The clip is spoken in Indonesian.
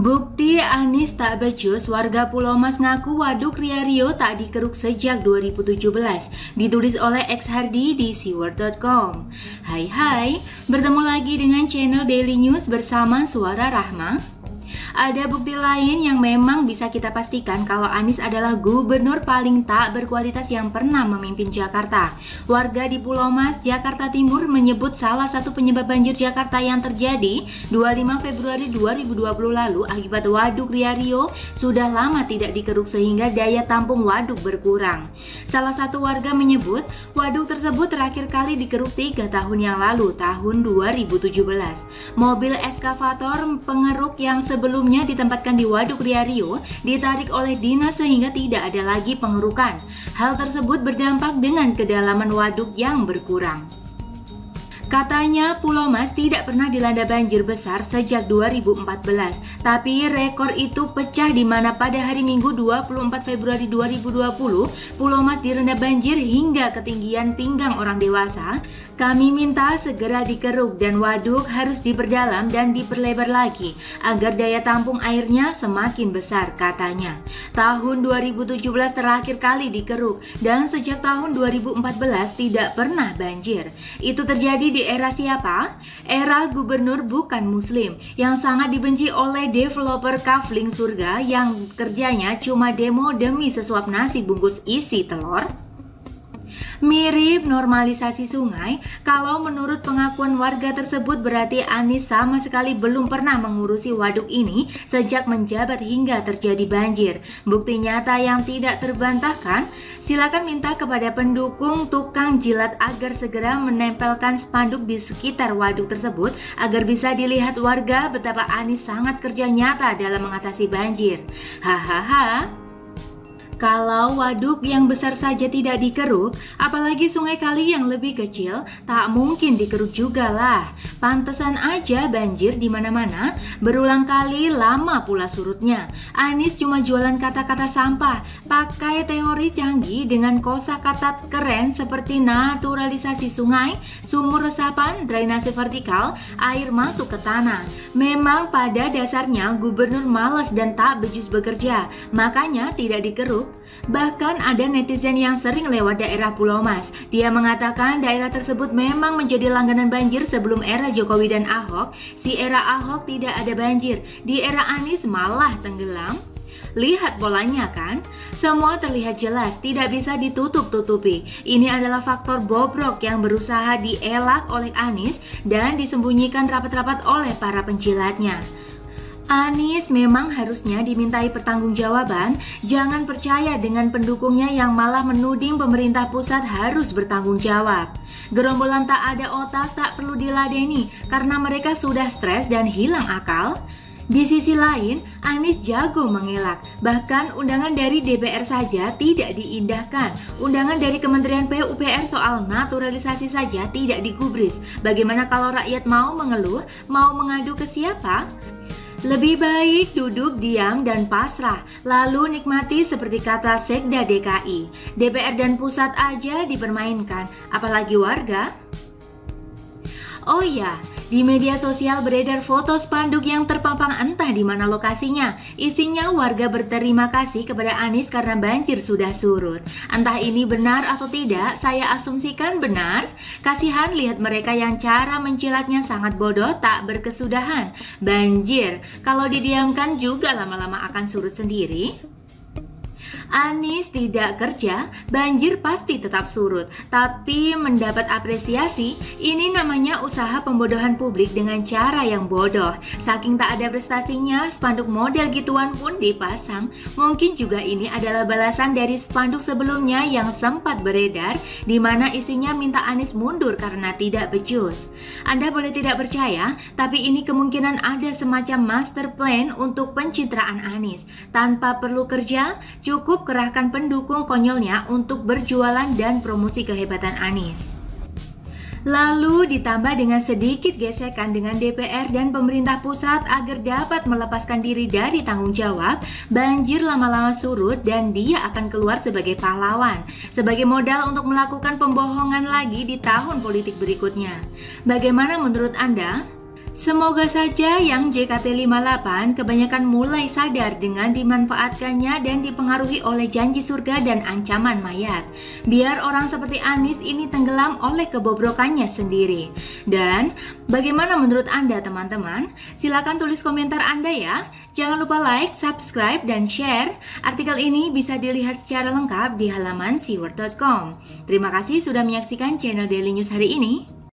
Bukti Anies tak becus, warga Pulau Mas ngaku Waduk Ria Rio tak dikeruk sejak 2017. Ditulis oleh X Hardy di siword.com. Hai, bertemu lagi dengan channel Daily News bersama Suara Rahma. Ada bukti lain yang memang bisa kita pastikan kalau Anies adalah gubernur paling tak berkualitas yang pernah memimpin Jakarta. Warga di Pulau Mas, Jakarta Timur menyebut salah satu penyebab banjir Jakarta yang terjadi 25 Februari 2020 lalu akibat Waduk Ria Rio sudah lama tidak dikeruk sehingga daya tampung waduk berkurang. Salah satu warga menyebut waduk tersebut terakhir kali dikeruk 3 tahun yang lalu, tahun 2017. Mobil eskavator pengeruk yang sebelumnya ditempatkan di Waduk Ria Rio ditarik oleh dinas sehingga tidak ada lagi pengerukan. Hal tersebut berdampak dengan kedalaman waduk yang berkurang. Katanya Pulau Mas tidak pernah dilanda banjir besar sejak 2014, tapi rekor itu pecah di mana pada hari Minggu 24 Februari 2020, Pulau Mas direndam banjir hingga ketinggian pinggang orang dewasa. Kami minta segera dikeruk dan waduk harus diperdalam dan diperlebar lagi agar daya tampung airnya semakin besar, katanya. Tahun 2017 terakhir kali dikeruk dan sejak tahun 2014 tidak pernah banjir. Itu terjadi di era siapa? Era gubernur bukan muslim yang sangat dibenci oleh developer Kafling Surga yang kerjanya cuma demo demi sesuap nasi bungkus isi telur. Mirip normalisasi sungai, kalau menurut pengakuan warga tersebut berarti Anies sama sekali belum pernah mengurusi waduk ini sejak menjabat hingga terjadi banjir. Bukti nyata yang tidak terbantahkan, silakan minta kepada pendukung tukang jilat agar segera menempelkan spanduk di sekitar waduk tersebut agar bisa dilihat warga betapa Anies sangat kerja nyata dalam mengatasi banjir. Hahaha. Kalau waduk yang besar saja tidak dikeruk, apalagi sungai kali yang lebih kecil, tak mungkin dikeruk juga lah. Pantesan aja banjir di mana-mana, berulang kali lama pula surutnya. Anies cuma jualan kata-kata sampah, pakai teori canggih dengan kosakata keren seperti naturalisasi sungai, sumur resapan, drainase vertikal, air masuk ke tanah. Memang pada dasarnya gubernur malas dan tak becus bekerja, makanya tidak dikeruk. Bahkan ada netizen yang sering lewat daerah Pulau Mas. Dia mengatakan daerah tersebut memang menjadi langganan banjir sebelum era Jokowi dan Ahok. Si era Ahok tidak ada banjir, di era Anies malah tenggelam. Lihat polanya kan? Semua terlihat jelas, tidak bisa ditutup-tutupi. Ini adalah faktor bobrok yang berusaha dielak oleh Anies dan disembunyikan rapat-rapat oleh para penjilatnya. Anies memang harusnya dimintai pertanggungjawaban, jangan percaya dengan pendukungnya yang malah menuding pemerintah pusat harus bertanggung jawab. Gerombolan tak ada otak tak perlu diladeni karena mereka sudah stres dan hilang akal. Di sisi lain, Anies jago mengelak, bahkan undangan dari DPR saja tidak diindahkan. Undangan dari Kementerian PUPR soal naturalisasi saja tidak digubris. Bagaimana kalau rakyat mau mengeluh, mau mengadu ke siapa? Lebih baik duduk diam dan pasrah, lalu nikmati seperti kata Sekda DKI. DPR dan pusat aja dipermainkan, apalagi warga. Oh ya, di media sosial beredar foto spanduk yang terpampang entah di mana lokasinya. Isinya warga berterima kasih kepada Anies karena banjir sudah surut. Entah ini benar atau tidak, saya asumsikan benar. Kasihan lihat mereka yang cara mencilatnya sangat bodoh tak berkesudahan. Banjir, kalau didiamkan juga lama-lama akan surut sendiri. Anies tidak kerja, banjir pasti tetap surut. Tapi mendapat apresiasi, ini namanya usaha pembodohan publik dengan cara yang bodoh. Saking tak ada prestasinya, spanduk model gituan pun dipasang. Mungkin juga ini adalah balasan dari spanduk sebelumnya yang sempat beredar, di mana isinya minta Anies mundur karena tidak becus. Anda boleh tidak percaya, tapi ini kemungkinan ada semacam master plan untuk pencitraan Anies. Tanpa perlu kerja, cukup kerahkan pendukung konyolnya untuk berjualan dan promosi kehebatan Anies. Lalu ditambah dengan sedikit gesekan dengan DPR dan pemerintah pusat agar dapat melepaskan diri dari tanggung jawab, banjir lama-lama surut dan dia akan keluar sebagai pahlawan, sebagai modal untuk melakukan pembohongan lagi di tahun politik berikutnya. Bagaimana menurut Anda? Semoga saja yang JKT58 kebanyakan mulai sadar dengan dimanfaatkannya dan dipengaruhi oleh janji surga dan ancaman mayat. Biar orang seperti Anis ini tenggelam oleh kebobrokannya sendiri. Dan bagaimana menurut Anda teman-teman? Silakan tulis komentar Anda ya. Jangan lupa like, subscribe, dan share. Artikel ini bisa dilihat secara lengkap di halaman siword.com. Terima kasih sudah menyaksikan channel Daily News hari ini.